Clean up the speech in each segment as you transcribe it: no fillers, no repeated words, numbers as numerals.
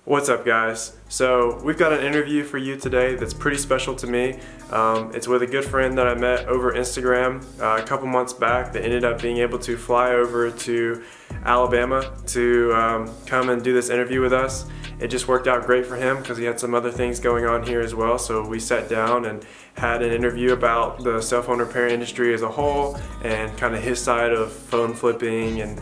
What's up, guys? So we've got an interview for you today that's pretty special to me. It's with a good friend that I met over Instagram a couple months back that ended up being able to fly over to Alabama to come and do this interview with us. It just worked out great for him because he had some other things going on here as well, so we sat down and had an interview about the cell phone repair industry as a whole and kind of his side of phone flipping, and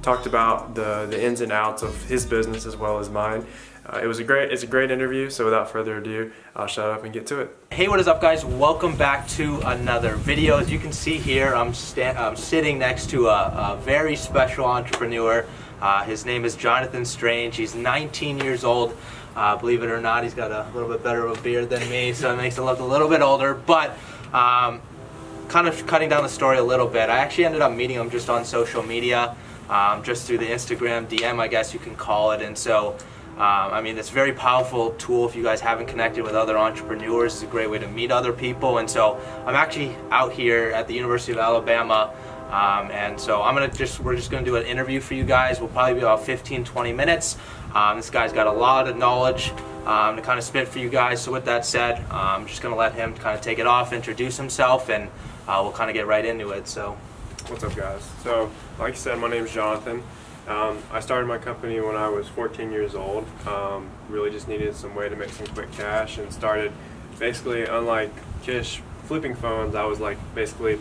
talked about the ins and outs of his business as well as mine. It's a great interview, so without further ado, I'll shut up and get to it. Hey, what is up, guys? Welcome back to another video. As you can see here, I'm sitting next to a very special entrepreneur. His name is Jonathan Strange. He's 19 years old. Believe it or not, he's got a little bit better of a beard than me, so it makes him look a little bit older. But kind of cutting down the story a little bit, I actually ended up meeting him just on social media, just through the Instagram DM, I guess you can call it. And so I mean, it's a very powerful tool. If you guys haven't connected with other entrepreneurs, it's a great way to meet other people. And so I'm actually out here at the University of Alabama, and so we're just gonna do an interview for you guys. We'll probably be about 15-20 minutes. This guy's got a lot of knowledge to kind of spit for you guys. So with that said, I'm just gonna let him kind of take it off, introduce himself, and we'll kind of get right into it. So, what's up, guys? So, like I said, my name is Jonathan. I started my company when I was 14 years old. Really just needed some way to make some quick cash, and started basically, unlike Kish flipping phones, I was like basically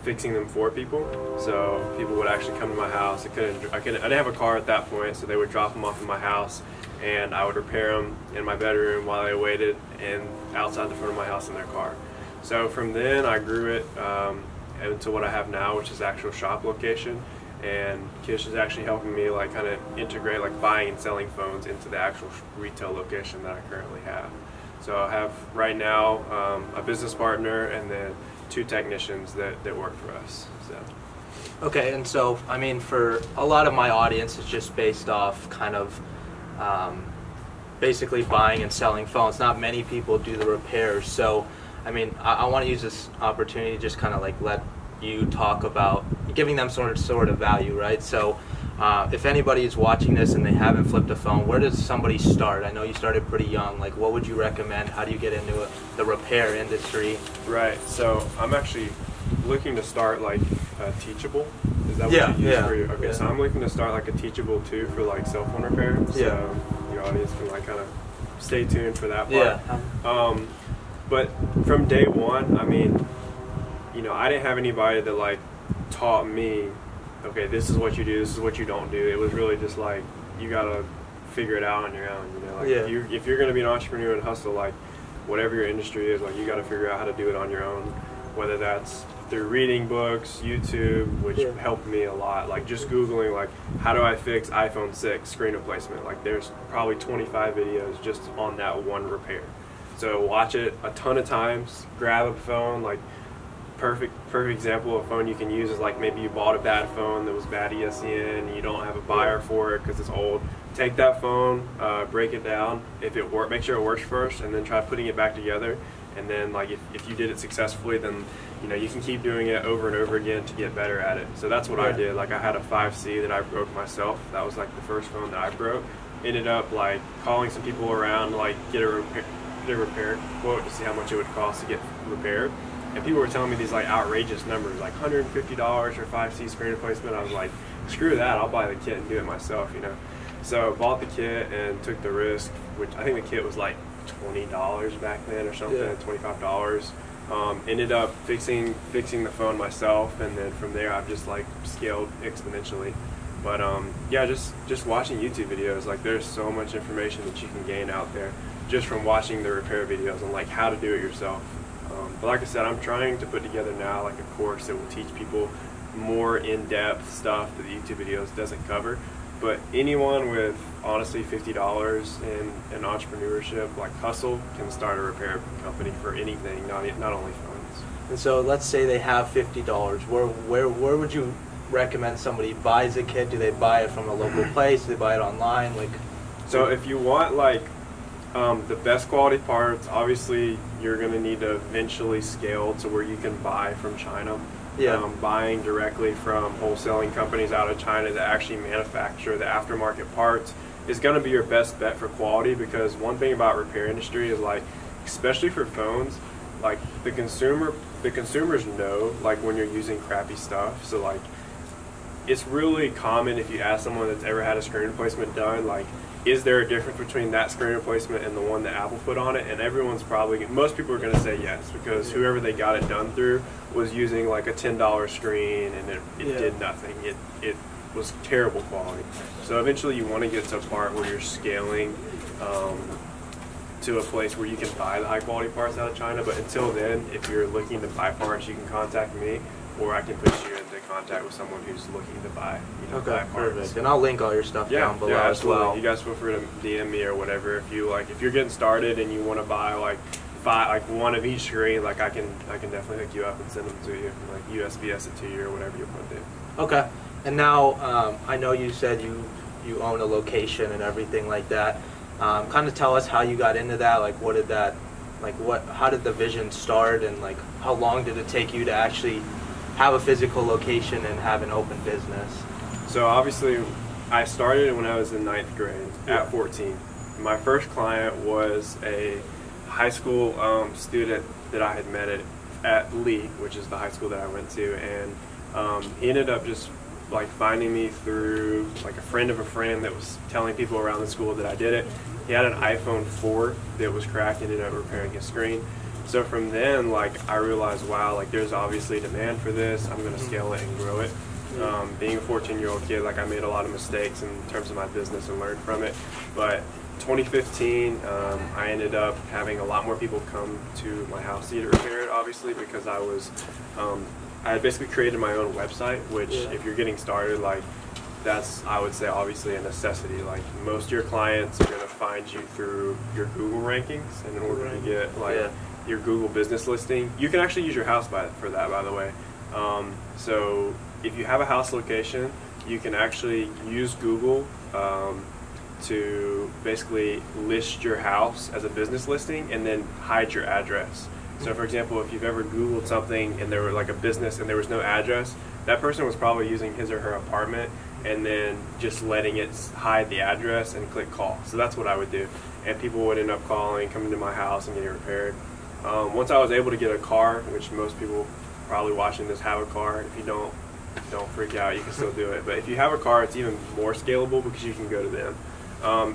fixing them for people. So people would actually come to my house. I didn't have a car at that point, so they would drop them off in my house, and I would repair them in my bedroom while they waited and outside the front of my house in their car. So from then I grew it into what I have now, which is actual shop location. And Kish is actually helping me like kind of integrate like buying and selling phones into the actual retail location that I currently have. So I have right now a business partner and then 2 technicians that work for us. So. Okay, and so I mean, for a lot of my audience, it's just based off kind of basically buying and selling phones. Not many people do the repairs. So I mean, I want to use this opportunity to just kind of like let you talk about giving them sort of value, right? So if anybody is watching this and they haven't flipped a phone, where does somebody start? I know you started pretty young. Like, what would you recommend? How do you get into the repair industry? Right, so I'm actually looking to start like Teachable. Is that what you use for your? Okay, so I'm looking to start like a Teachable too for like cell phone repair. So your audience can like kind of stay tuned for that part. But from day one, I mean, you know, I didn't have anybody that like taught me, okay, this is what you do, this is what you don't do. It was really just like, you gotta figure it out on your own, you know, like if you're gonna be an entrepreneur and hustle, like whatever your industry is, like you gotta figure out how to do it on your own, whether that's through reading books, YouTube, which helped me a lot, like just Googling like, how do I fix iPhone 6 screen replacement? Like there's probably 25 videos just on that one repair. So watch it a ton of times, grab a phone, like perfect example of a phone you can use is like maybe you bought a bad phone that was bad ESCN and you don't have a buyer for it because it's old. Take that phone, break it down. If it works, make sure it works first, and then try putting it back together. And then like if you did it successfully, then you know you can keep doing it over and over again to get better at it. So that's what I did. Like I had a 5C that I broke myself. That was like the first phone that I broke. Ended up like calling some people around to like get a repair quote to see how much it would cost to get repaired. And people were telling me these like outrageous numbers, like $150 for 5C screen replacement. I was like, screw that, I'll buy the kit and do it myself, you know. So bought the kit and took the risk, which I think the kit was like $20 back then or something, $25. Ended up fixing the phone myself, and then from there I've just like scaled exponentially. But yeah, just watching YouTube videos, like there's so much information that you can gain out there just from watching the repair videos and like how to do it yourself. But like I said, I'm trying to put together now like a course that will teach people more in-depth stuff that the YouTube videos doesn't cover. But anyone with honestly $50 in entrepreneurship, like hustle, can start a repair company for anything, not only phones. And so let's say they have $50. Where would you recommend somebody buys a kit? Do they buy it from a local place? Do they buy it online? Like, so if you want like the best quality parts, obviously you're going to need to eventually scale to where you can buy from China. Buying directly from wholesaling companies out of China that actually manufacture the aftermarket parts is going to be your best bet for quality, because one thing about repair industry is like, especially for phones, like the consumers know like when you're using crappy stuff. So like it's really common if you ask someone that's ever had a screen replacement done, like, is there a difference between that screen replacement and the one that Apple put on it? And most people are going to say yes, because whoever they got it done through was using like a $10 screen, and it did nothing. It was terrible quality. So eventually you want to get to a part where you're scaling to a place where you can buy the high quality parts out of China. But until then, if you're looking to buy parts, you can contact me, or I can put you into contact with someone who's looking to buy, buy parts. Perfect. And I'll link all your stuff down below as well. You guys feel free to DM me or whatever. If you're getting started and you want to buy like one of each screen, like I can definitely hook you up and send them to you, like USPS it to you or whatever you want to do. Okay. And now I know you said you own a location and everything like that. Kind of tell us how you got into that. Like, how did the vision start, and like how long did it take you to actually have a physical location and have an open business? So obviously, I started when I was in 9th grade at 14. My first client was a high school student that I had met at Lee, which is the high school that I went to, and he ended up just like finding me through like a friend of a friend that was telling people around the school that I did it. He had an iPhone 4 that was cracked, ended up repairing his screen. So from then, like, I realized, wow, like there's obviously demand for this. I'm gonna scale it and grow it. Being a 14-year-old kid, like I made a lot of mistakes in terms of my business and learned from it. But 2015, I ended up having a lot more people come to my house to repair it, obviously, because I had basically created my own website, which if you're getting started, like that's, I would say, obviously a necessity. Like most of your clients are going to find you through your Google rankings, and in order to get like your Google business listing, you can actually use your house for that, by the way. So if you have a house location, you can actually use Google to basically list your house as a business listing and then hide your address. So for example, if you've ever Googled something and there were like a business and there was no address, that person was probably using his or her apartment and then just letting it hide the address and click call. So that's what I would do. And people would end up calling, coming to my house and getting repaired. Once I was able to get a car, which most people probably watching this have a car. If you don't freak out, you can still do it. But if you have a car, it's even more scalable because you can go to them.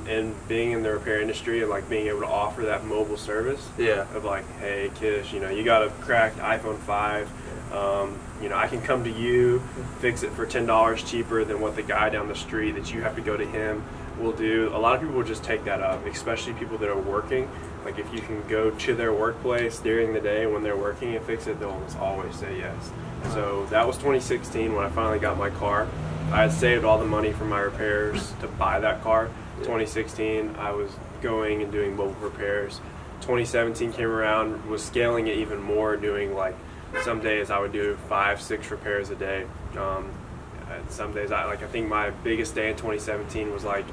And being in the repair industry and like being able to offer that mobile service of like, hey Kish, you got a cracked iPhone 5, I can come to you, fix it for $10 cheaper than what the guy down the street that you have to go to him will do. A lot of people will just take that up, especially people that are working. Like if you can go to their workplace during the day when they're working and fix it, they'll almost always say yes. So that was 2016 when I finally got my car. I had saved all the money from my repairs to buy that car. 2016, I was going and doing mobile repairs. 2017 came around, was scaling it even more, doing like, some days I would do 5-6 repairs a day. Some days I think my biggest day in 2017 was like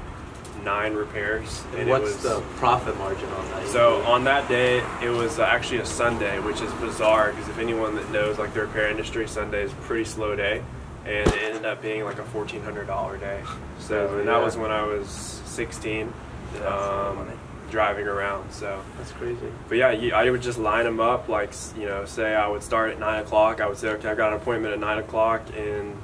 9 repairs. And what's the profit margin on that? So on that day, it was actually a Sunday, which is bizarre because if anyone that knows like the repair industry, Sunday is a pretty slow day. And it ended up being like a $1,400 day. So, and that was when I was 16, driving around. So that's crazy. But yeah, I would just line them up. Like, say I would start at 9 o'clock. I would say, okay, I've got an appointment at 9 o'clock in,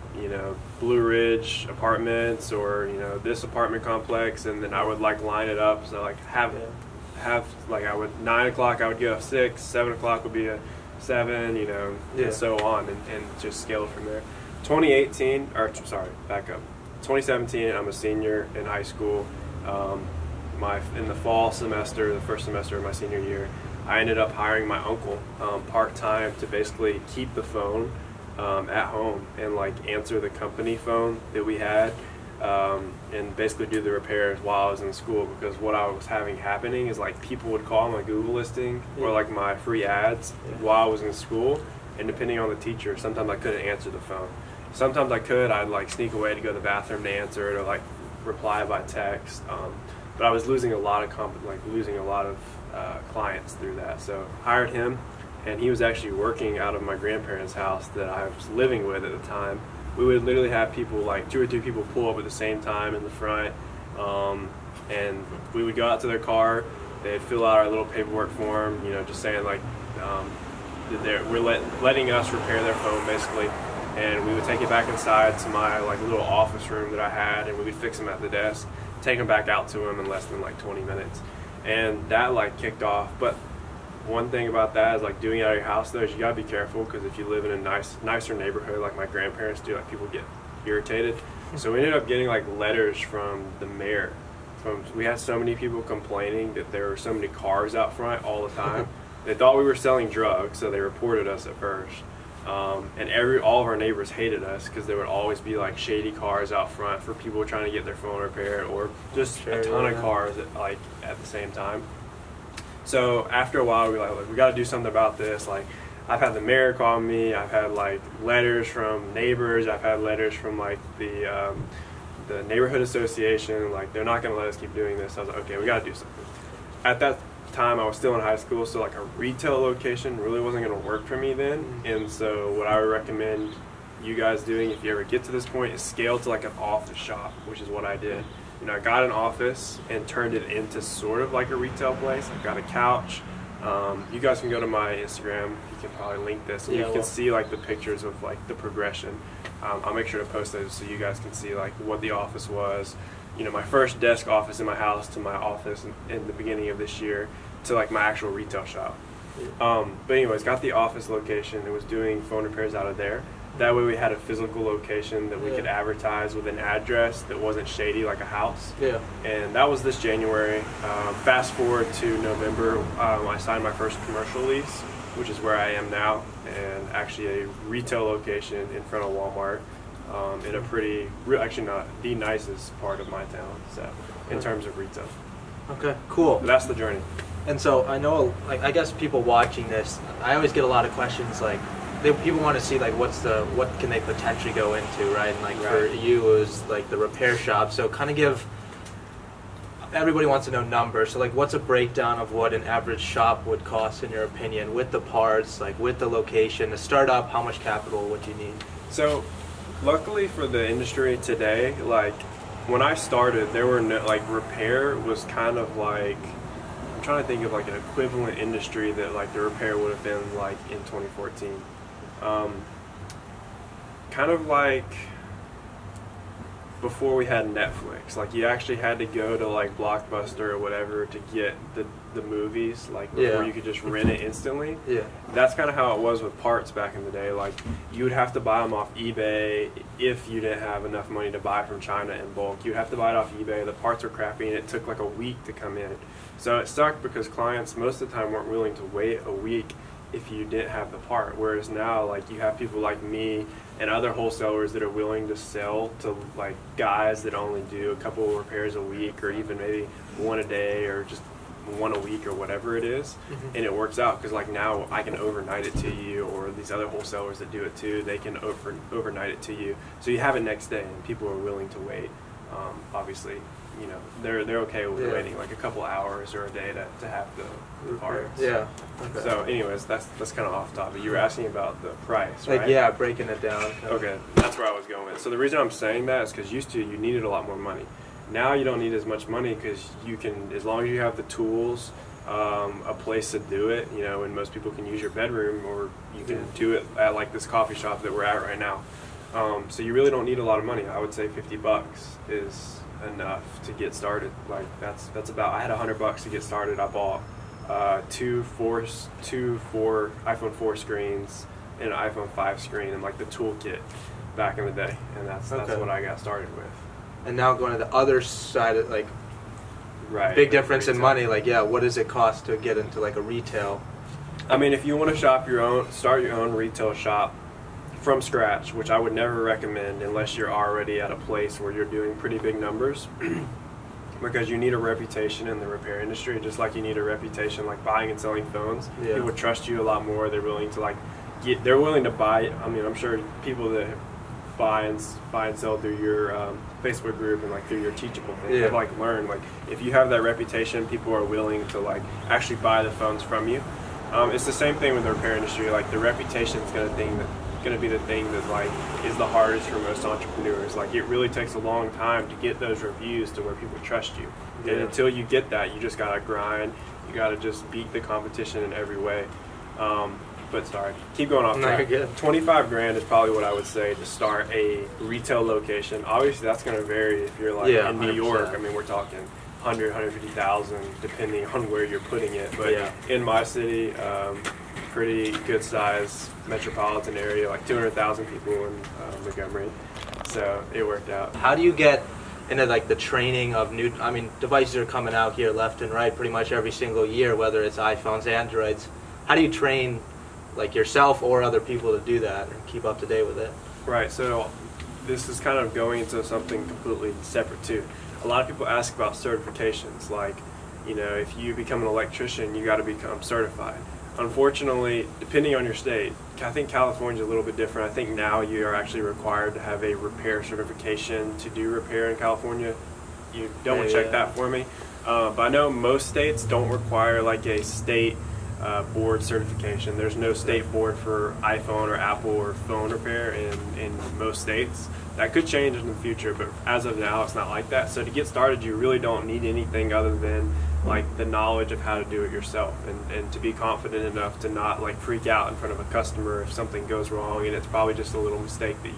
Blue Ridge Apartments or this apartment complex, and then I would like line it up. So like have like I would 9 o'clock I would get a 6, 7 o'clock would be a 7, and so on, and just scale from there. 2018, or sorry, back up. 2017, I'm a senior in high school. In the fall semester, the first semester of my senior year, I ended up hiring my uncle part-time to basically keep the phone at home and like answer the company phone that we had and basically do the repairs while I was in school, because what I was having happening is like people would call my Google listing or like my free ads while I was in school, and depending on the teacher, sometimes I couldn't answer the phone. Sometimes I could. I'd like sneak away to go to the bathroom to answer it or like reply by text. But I was losing a lot of clients through that. So hired him, and he was actually working out of my grandparents' house that I was living with at the time. We would literally have people, like 2 or 3 people, pull up at the same time in the front, And we would go out to their car, they'd fill out our little paperwork form, you know, just saying like, we're letting us repair their phone basically. And we would take it back inside to my like little office room that I had, and we would fix them at the desk, take them back out to them in less than like 20 minutes. And that like kicked off. But one thing about that is like doing it out of your house though, is you gotta be careful, because if you live in a nicer neighborhood like my grandparents do, like people get irritated. So we ended up getting like letters from the mayor. We had so many people complaining that there were so many cars out front all the time. They thought we were selling drugs, so they reported us at first. And all of our neighbors hated us because there would always be like shady cars out front for people trying to get their phone repaired, or just a ton of cars at the same time. So after a while, we were like, we got to do something about this. Like, I've had the mayor call me. I've had like letters from neighbors. I've had letters from like the neighborhood association. Like, they're not going to let us keep doing this. I was like, okay, we got to do something. At that time, I was still in high school, so like a retail location really wasn't going to work for me then. And so what I would recommend you guys doing, if you ever get to this point, is scale to like an office shop, which is what I did. You know, I got an office and turned it into sort of like a retail place. I got a couch. You guys can go to my Instagram. You can probably link this, and you can see like the pictures of like the progression. I'll make sure to post those so you guys can see like what the office was. You know, my first desk office in my house to my office in the beginning of this year to like my actual retail shop. But anyways, got the office location and was doing phone repairs out of there. That way we had a physical location that we could advertise with an address that wasn't shady like a house. And that was this January. Fast forward to November, I signed my first commercial lease, which is where I am now, and actually a retail location in front of Walmart, in a pretty, actually not the nicest part of my town, so in terms of retail. Okay, cool. But that's the journey. And so I know, like, I guess people watching this, I always get a lot of questions like, people want to see like what can they potentially go into, right? And like for you, it was like the repair shop. So kind of give, everybody wants to know numbers. So like, what's a breakdown of what an average shop would cost in your opinion, with the parts, like with the location, to start up? How much capital would you need? So luckily for the industry today, like when I started, there were no, like repair was kind of like, I'm trying to think of like an equivalent industry that like the repair would have been like in 2014. Kind of like before we had Netflix, like you actually had to go to like Blockbuster or whatever to get the movies, like before you could just rent it instantly. That's kind of how it was with parts back in the day. Like you would have to buy them off eBay if you didn't have enough money to buy from China in bulk. You'd have to buy it off eBay. The parts were crappy and it took like a week to come in. So it sucked because clients most of the time weren't willing to wait a week if you didn't have the part, whereas now like you have people like me and other wholesalers that are willing to sell to like guys that only do a couple of repairs a week, or even maybe one a day, or just one a week, or whatever it is. And it works out because like now I can overnight it to you, or these other wholesalers that do it too, they can overnight it to you, so you have it next day, and people are willing to wait. Obviously, you know, they're okay with waiting like a couple hours or a day to have the parts. So anyways, that's kind of off topic. You were asking about the price, right? Like, breaking it down. Okay, that's where I was going with. So the reason I'm saying that is because used to you needed a lot more money. Now you don't need as much money because you can, as long as you have the tools, a place to do it, you know, and most people can use your bedroom, or you can do it at like this coffee shop that we're at right now. So you really don't need a lot of money. I would say $50 is enough to get started. Like that's about, I had $100 to get started. I bought two iPhone 4 screens and an iPhone 5 screen and like the toolkit back in the day, and that's what I got started with. And now going to the other side of like big difference in money, like what does it cost to get into like a retail? I mean, if you want to start your own retail shop from scratch, which I would never recommend unless you're already at a place where you're doing pretty big numbers, because you need a reputation in the repair industry, just like you need a reputation like buying and selling phones. People trust you a lot more. They're willing to they're willing to buy. I mean, I'm sure people that buy and sell through your Facebook group and like through your Teachable thing have like learned, like if you have that reputation, people are willing to like actually buy the phones from you. It's the same thing with the repair industry. Like the reputation is going going to be the thing that like is the hardest for most entrepreneurs. Like it really takes a long time to get those reviews to where people trust you. Yeah. And until you get that, you just got to grind. You got to just beat the competition in every way. But sorry, keep going off track. No, 25 grand is probably what I would say to start a retail location. Obviously, that's going to vary if you're like in New York. I mean, we're talking 100, 150,000 depending on where you're putting it. But in my city, pretty good size metropolitan area, like 200,000 people in Montgomery. So it worked out. How do you get into like the training of new, I mean, devices are coming out here left and right pretty much every single year, whether it's iPhones, Androids. How do you train like yourself or other people to do that and keep up to date with it? Right, so this is kind of going into something completely separate too. A lot of people ask about certifications, like, you know, if you become an electrician, you got to become certified. Unfortunately, depending on your state, I think California is a little bit different. I think now you are actually required to have a repair certification to do repair in California. You double check that for me. But I know most states don't require like a state board certification. There's no state board for iPhone or Apple or phone repair in most states. That could change in the future, but as of now, it's not like that. So to get started, you really don't need anything other than like the knowledge of how to do it yourself, and to be confident enough to not like freak out in front of a customer if something goes wrong and it's probably just a little mistake that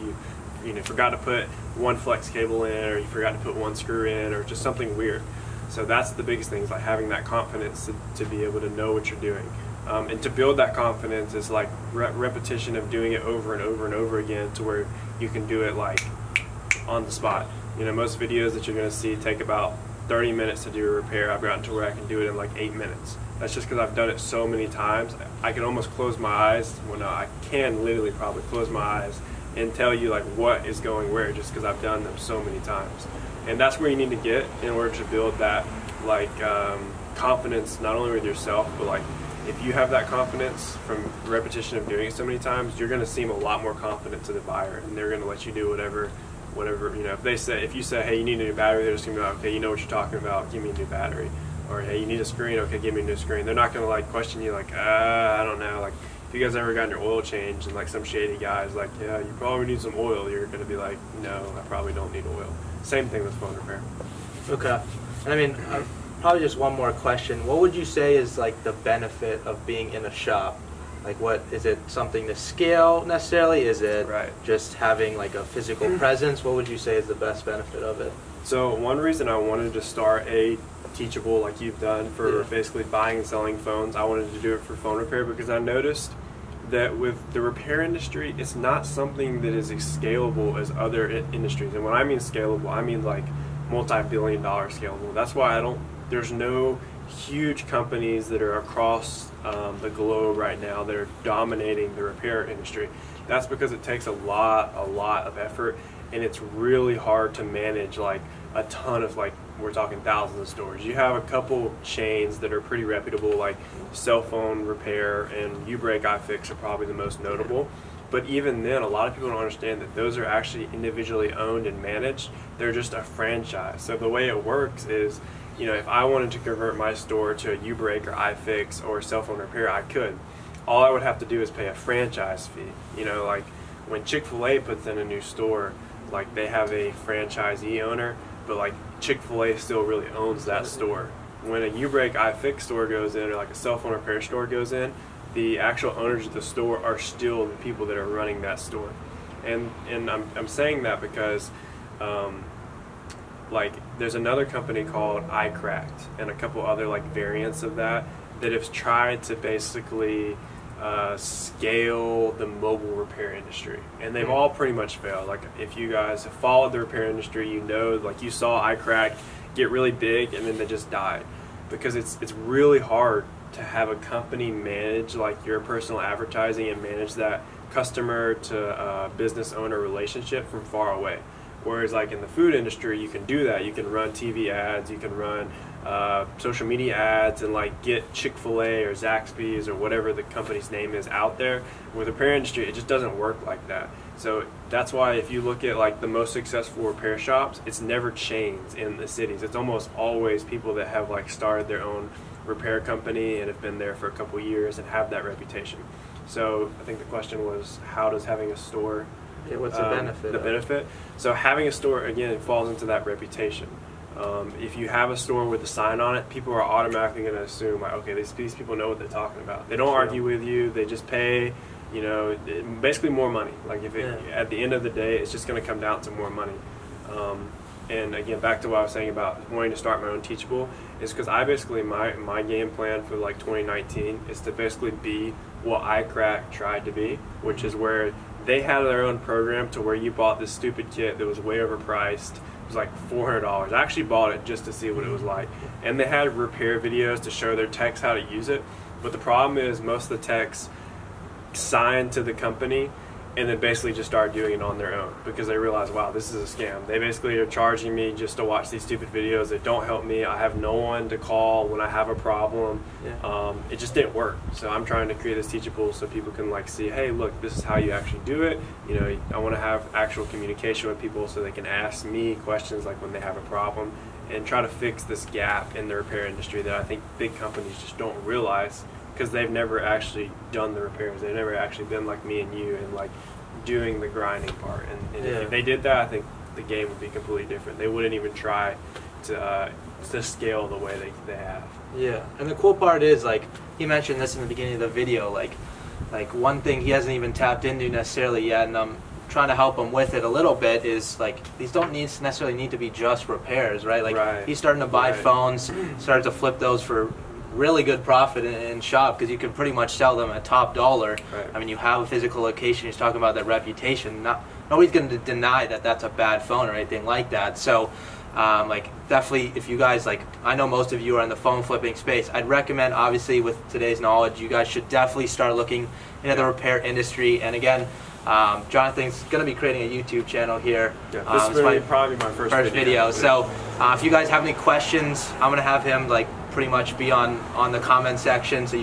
you know forgot to put one flex cable in, or you forgot to put one screw in, or just something weird. So that's the biggest thing, is like having that confidence to be able to know what you're doing. And to build that confidence is like repetition of doing it over and over and over again to where you can do it like on the spot. You know, most videos that you're going to see take about 30 minutes to do a repair. I've gotten to where I can do it in like 8 minutes. That's just because I've done it so many times. I can almost close my eyes. Well, no, I can literally probably close my eyes and tell you like what is going where, just because I've done them so many times. And that's where you need to get in order to build that like confidence, not only with yourself, but like if you have that confidence from repetition of doing it so many times, you're going to seem a lot more confident to the buyer, and they're going to let you do whatever, you know, if you say, hey, you need a new battery, they're just going to be like, okay, you know what you're talking about, give me a new battery. Or, hey, you need a screen, okay, give me a new screen. They're not going to like question you like, I don't know, like if you guys ever gotten your oil changed and like some shady guy's like, yeah, you probably need some oil, you're going to be like, no, I probably don't need oil. Same thing with phone repair. Okay. And I mean, probably just one more question. What would you say is like the benefit of being in a shop? Like what, is it something to scale necessarily? Is it just having like a physical presence? What would you say is the best benefit of it? So one reason I wanted to start a teachable like you've done for basically buying and selling phones, I wanted to do it for phone repair because I noticed that with the repair industry, it's not something that is as scalable as other industries. And when I mean scalable, I mean like multi-billion-dollar scalable. That's why there's no huge companies that are across the globe right now that are dominating the repair industry. That's because it takes a lot of effort, and it's really hard to manage like a ton of, like, we're talking thousands of stores. You have a couple chains that are pretty reputable, like Cell Phone Repair and U-Break iFix are probably the most notable. But even then, a lot of people don't understand that those are actually individually owned and managed. They're just a franchise. So the way it works is, you know, if I wanted to convert my store to a U-Break or iFix or Cell Phone Repair, I could. All I would have to do is pay a franchise fee. You know, like when Chick-fil-A puts in a new store, like they have a franchisee owner, but like Chick-fil-A still really owns that store. When a U-Break iFix store goes in, or like a cell phone repair store goes in, the actual owners of the store are still the people that are running that store. And I'm saying that because like there's another company called iCracked and a couple other like variants of that have tried to basically scale the mobile repair industry, and they've all pretty much failed. Like if you guys have followed the repair industry, you know, like you saw iCracked get really big and then they just died, because it's really hard to have a company manage like your personal advertising and manage that customer to business owner relationship from far away. Whereas like in the food industry, you can do that. You can run TV ads, you can run social media ads, and like get Chick-fil-A or Zaxby's or whatever the company's name is out there. With the repair industry, it just doesn't work like that. So that's why if you look at like the most successful repair shops, it's never chains in the cities. It's almost always people that have like started their own repair company and have been there for a couple years and have that reputation. So I think the question was, how does having a store, what's the benefit? The benefit. So having a store, again, it falls into that reputation. If you have a store with a sign on it, people are automatically going to assume, like, okay, these people know what they're talking about. They don't argue with you. They just pay, you know, basically more money. Like if at the end of the day, it's just going to come down to more money. And again, back to what I was saying about wanting to start my own Teachable, is because I basically, my game plan for like 2019 is to basically be what iCrack tried to be, which is where they had their own program to where you bought this stupid kit that was way overpriced. It was like $400. I actually bought it just to see what it was like. And they had repair videos to show their techs how to use it. But the problem is most of the techs signed to the company and then basically just started doing it on their own because they realized, wow, this is a scam. They basically are charging me just to watch these stupid videos that don't help me. I have no one to call when I have a problem. It just didn't work. So I'm trying to create this Teachable so people can like see, hey, look, this is how you actually do it. You know, I want to have actual communication with people so they can ask me questions like when they have a problem and try to fix this gap in the repair industry that I think big companies just don't realize, because they've never actually done the repairs. They've never actually been like me and you and like doing the grinding part. And if they did that, I think the game would be completely different. They wouldn't even try to scale the way they have. Yeah, and the cool part is, like, he mentioned this in the beginning of the video, like one thing he hasn't even tapped into necessarily yet, and I'm trying to help him with it a little bit, is like these don't necessarily need to be just repairs, right? Like he's starting to buy phones, started to flip those for really good profit in shop, because you can pretty much sell them at top dollar. I mean, you have a physical location. He's talking about that reputation. Nobody's going to deny that that's a bad phone or anything like that. So like, definitely, if you guys, like, I know most of you are in the phone flipping space, I'd recommend, obviously with today's knowledge, you guys should definitely start looking into the repair industry. And again, Jonathan's going to be creating a YouTube channel here. This is probably my first video. So if you guys have any questions, I'm going to have him like pretty much be on the comment section, so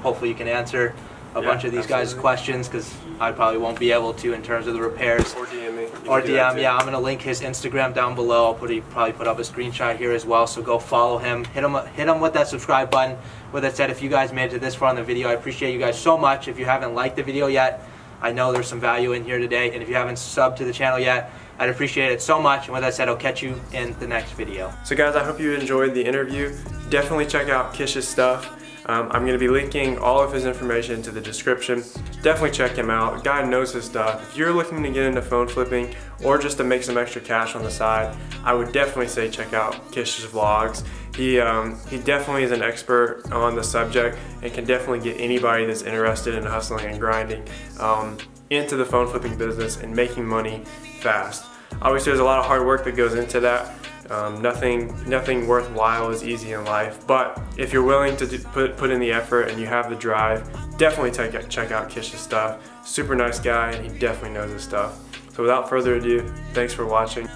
hopefully you can answer a bunch of these guys' questions, because I probably won't be able to in terms of the repairs. Or DM me. Or DM, yeah. I'm going to link his Instagram down below. I'll probably put up a screenshot here as well, so go follow him. Hit him with that subscribe button. With that said, if you guys made it to this far in the video, I appreciate you guys so much. If you haven't liked the video yet, I know there's some value in here today. And if you haven't subbed to the channel yet, I'd appreciate it so much. And with that said, I'll catch you in the next video. So guys, I hope you enjoyed the interview. Definitely check out Kish's stuff. I'm going to be linking all of his information into the description. Definitely check him out. The guy knows his stuff. If you're looking to get into phone flipping or just to make some extra cash on the side, I would definitely say check out Kish's vlogs. He definitely is an expert on the subject and can definitely get anybody that's interested in hustling and grinding into the phone flipping business and making money fast. Obviously, there's a lot of hard work that goes into that. Nothing worthwhile is easy in life, but if you're willing to put in the effort and you have the drive, definitely check out Kish's stuff. Super nice guy, and he definitely knows his stuff. So without further ado, thanks for watching.